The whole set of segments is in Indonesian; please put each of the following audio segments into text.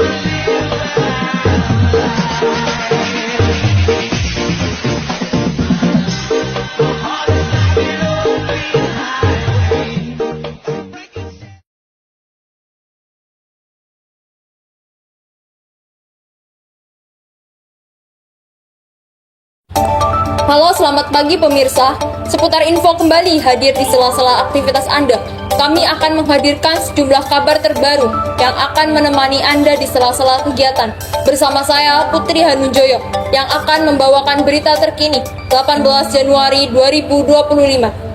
Halo, selamat pagi pemirsa. Seputar info kembali hadir di sela-sela aktivitas Anda. Kami akan menghadirkan sejumlah kabar terbaru yang akan menemani Anda di sela-sela kegiatan. Bersama saya, Putri Hanunjoyo, yang akan membawakan berita terkini 18 Januari 2025.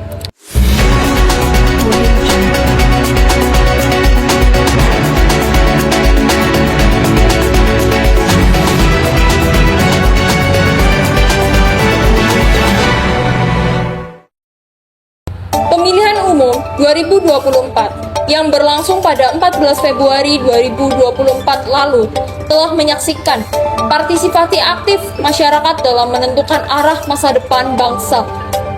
Pemilihan Umum 2024 yang berlangsung pada 14 Februari 2024 lalu telah menyaksikan partisipasi aktif masyarakat dalam menentukan arah masa depan bangsa.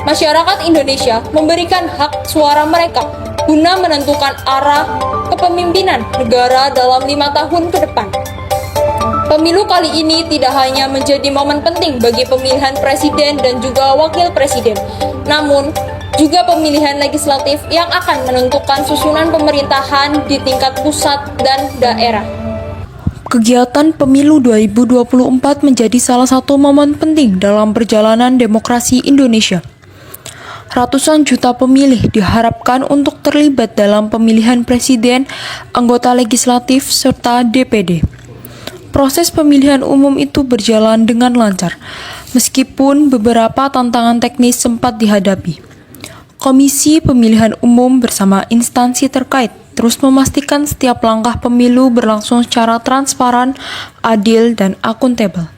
Masyarakat Indonesia memberikan hak suara mereka guna menentukan arah kepemimpinan negara dalam 5 tahun ke depan. Pemilu kali ini tidak hanya menjadi momen penting bagi pemilihan presiden dan juga wakil presiden, namun juga pemilihan legislatif yang akan menentukan susunan pemerintahan di tingkat pusat dan daerah. Kegiatan Pemilu 2024 menjadi salah satu momen penting dalam perjalanan demokrasi Indonesia. Ratusan juta pemilih diharapkan untuk terlibat dalam pemilihan presiden, anggota legislatif, serta DPD. Proses pemilihan umum itu berjalan dengan lancar, meskipun beberapa tantangan teknis sempat dihadapi. Komisi Pemilihan Umum bersama instansi terkait terus memastikan setiap langkah pemilu berlangsung secara transparan, adil, dan akuntabel.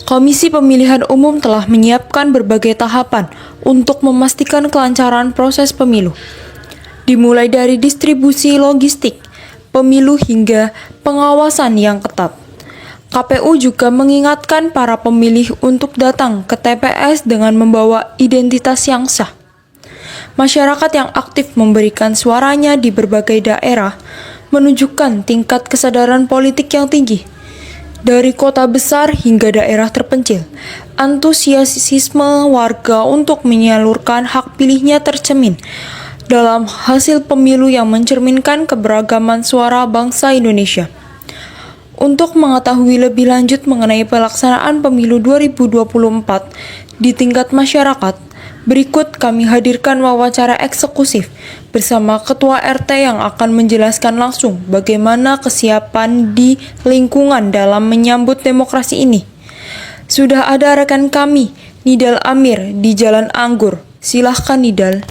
Komisi Pemilihan Umum telah menyiapkan berbagai tahapan untuk memastikan kelancaran proses pemilu, dimulai dari distribusi logistik pemilu hingga pengawasan yang ketat. KPU juga mengingatkan para pemilih untuk datang ke TPS dengan membawa identitas yang sah. Masyarakat yang aktif memberikan suaranya di berbagai daerah menunjukkan tingkat kesadaran politik yang tinggi. Dari kota besar hingga daerah terpencil, antusiasisme warga untuk menyalurkan hak pilihnya tercermin dalam hasil pemilu yang mencerminkan keberagaman suara bangsa Indonesia. Untuk mengetahui lebih lanjut mengenai pelaksanaan pemilu 2024 di tingkat masyarakat, berikut kami hadirkan wawancara eksklusif bersama Ketua RT yang akan menjelaskan langsung bagaimana kesiapan di lingkungan dalam menyambut demokrasi ini. Sudah ada rekan kami, Nidal Amir, di Jalan Anggur. Silahkan Nidal.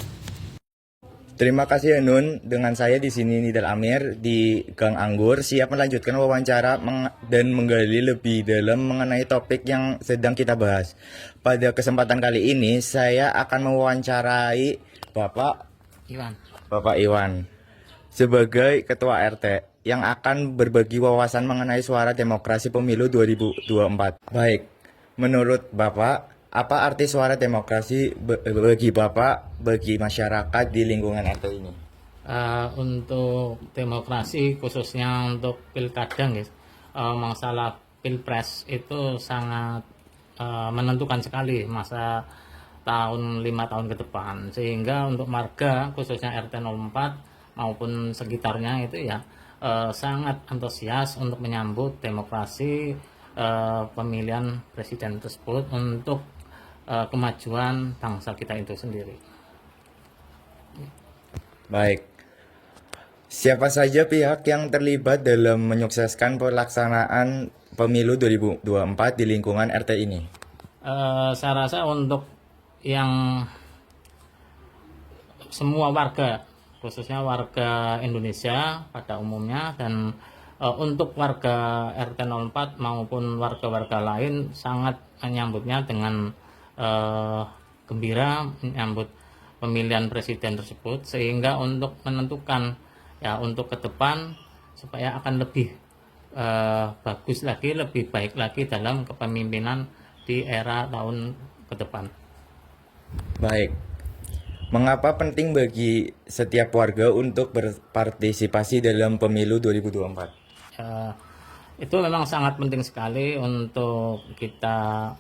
Terima kasih Nun, dengan saya di sini Nidal Amir di Gang Anggur siap melanjutkan wawancara dan menggali lebih dalam mengenai topik yang sedang kita bahas. Pada kesempatan kali ini saya akan mewawancarai Bapak Iwan sebagai Ketua RT yang akan berbagi wawasan mengenai suara demokrasi pemilu 2024. Baik, menurut Bapak, apa arti suara demokrasi bagi Bapak, bagi masyarakat di lingkungan RT ini? Untuk demokrasi khususnya untuk pilkada, guys, masalah pilpres itu sangat menentukan sekali masa 5 tahun ke depan, sehingga untuk marga khususnya RT 04 maupun sekitarnya itu ya sangat antusias untuk menyambut demokrasi pemilihan presiden tersebut untuk kemajuan bangsa kita itu sendiri. Baik, siapa saja pihak yang terlibat dalam menyukseskan pelaksanaan pemilu 2024 di lingkungan RT ini? Saya rasa untuk yang semua warga, khususnya warga Indonesia pada umumnya, dan untuk warga RT 04 maupun warga-warga lain sangat menyambutnya dengan gembira menyambut pemilihan presiden tersebut, sehingga untuk menentukan ya untuk ke depan supaya akan lebih bagus lagi, lebih baik lagi dalam kepemimpinan di era tahun ke depan. Baik, mengapa penting bagi setiap warga untuk berpartisipasi dalam pemilu 2024? itu memang sangat penting sekali untuk kita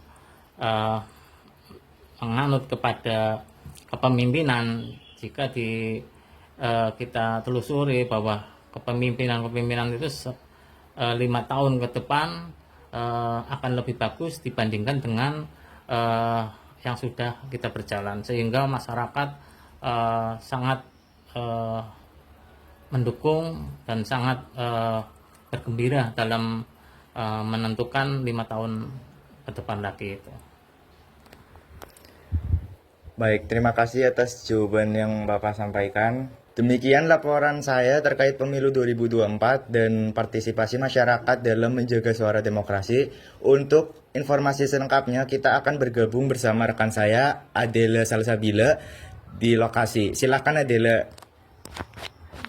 menganut kepada kepemimpinan. Jika kita telusuri bahwa kepemimpinan itu 5 tahun ke depan akan lebih bagus dibandingkan dengan yang sudah kita berjalan, sehingga masyarakat sangat mendukung dan sangat bergembira dalam menentukan 5 tahun ke depan lagi itu. Baik, terima kasih atas jawaban yang Bapak sampaikan. Demikian laporan saya terkait pemilu 2024 dan partisipasi masyarakat dalam menjaga suara demokrasi. Untuk informasi selengkapnya kita akan bergabung bersama rekan saya Adela Salsabila di lokasi. Silakan Adela.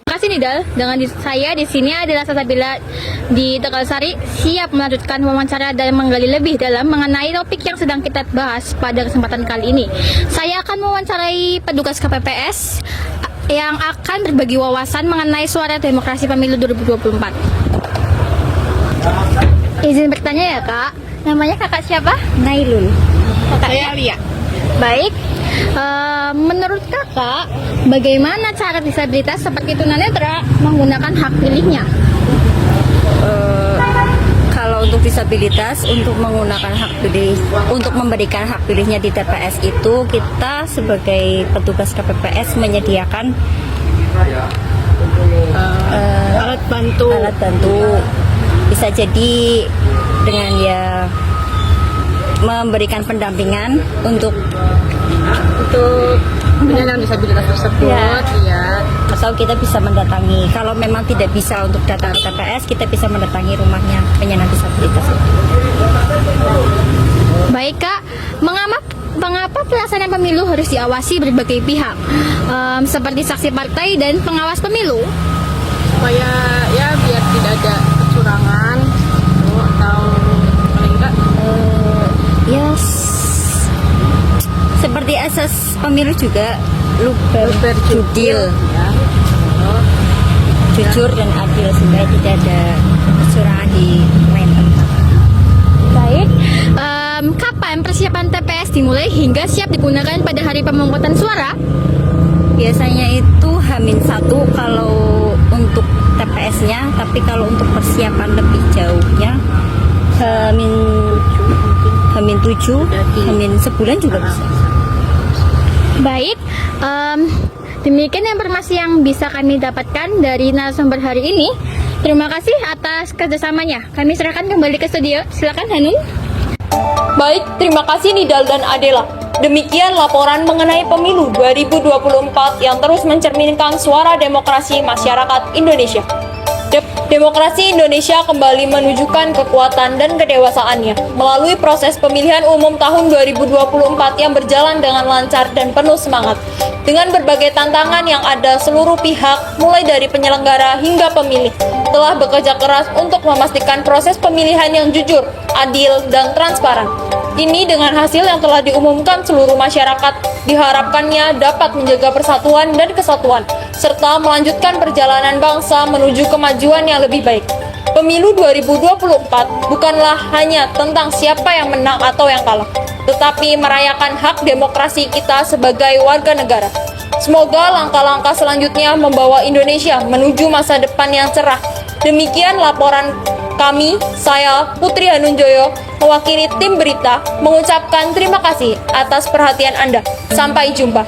Terima kasih Nidal. Dengan saya di sini adalah Salsabila di Tegalsari, siap melanjutkan wawancara dan menggali lebih dalam mengenai topik yang sedang kita bahas pada kesempatan kali ini. Saya akan mewawancarai petugas KPPS yang akan berbagi wawasan mengenai suara demokrasi pemilu 2024. Izin bertanya ya Kak, namanya kakak siapa? Nailul. Kakaknya Alia. Baik, menurut kakak, bagaimana cara disabilitas seperti tunanetra menggunakan hak pilihnya? Kalau untuk disabilitas, untuk menggunakan hak pilih, untuk memberikan hak pilihnya di TPS itu, kita sebagai petugas KPPS menyediakan alat bantu. Bisa jadi dengan memberikan pendampingan untuk penyandang disabilitas tersebut, atau kita bisa mendatangi. Kalau memang tidak bisa untuk datang ke TPS, kita bisa mendatangi rumahnya penyandang disabilitas. Baik Kak, mengapa pelaksanaan pemilu harus diawasi berbagai pihak, seperti saksi partai dan pengawas pemilu? Supaya biar tidak ada kecurangan atau paling enggak seperti asas pemilu juga jurdil, jujur dan adil, supaya tidak ada kecurangan di lain tempat. Baik, kapan persiapan TPS dimulai hingga siap digunakan pada hari pemungutan suara? Biasanya itu H-1 kalau untuk TPS-nya, tapi kalau untuk persiapan lebih jauhnya H-7, sebulan juga bisa. Baik, demikian informasi yang bisa kami dapatkan dari narasumber hari ini. Terima kasih atas kerjasamanya. Kami serahkan kembali ke studio. Silakan Hanun. Baik, terima kasih Nidal dan Adela. Demikian laporan mengenai pemilu 2024 yang terus mencerminkan suara demokrasi masyarakat Indonesia. Demokrasi Indonesia kembali menunjukkan kekuatan dan kedewasaannya melalui proses pemilihan umum tahun 2024 yang berjalan dengan lancar dan penuh semangat. Dengan berbagai tantangan yang ada, seluruh pihak, mulai dari penyelenggara hingga pemilih, telah bekerja keras untuk memastikan proses pemilihan yang jujur, adil, dan transparan. Ini dengan hasil yang telah diumumkan seluruh masyarakat, diharapkannya dapat menjaga persatuan dan kesatuan, serta melanjutkan perjalanan bangsa menuju kemajuan yang lebih baik. Pemilu 2024 bukanlah hanya tentang siapa yang menang atau yang kalah, tetapi merayakan hak demokrasi kita sebagai warga negara. Semoga langkah-langkah selanjutnya membawa Indonesia menuju masa depan yang cerah. Demikian laporan kami, saya Putri Hanunjoyo, mewakili tim berita, mengucapkan terima kasih atas perhatian Anda. Sampai jumpa.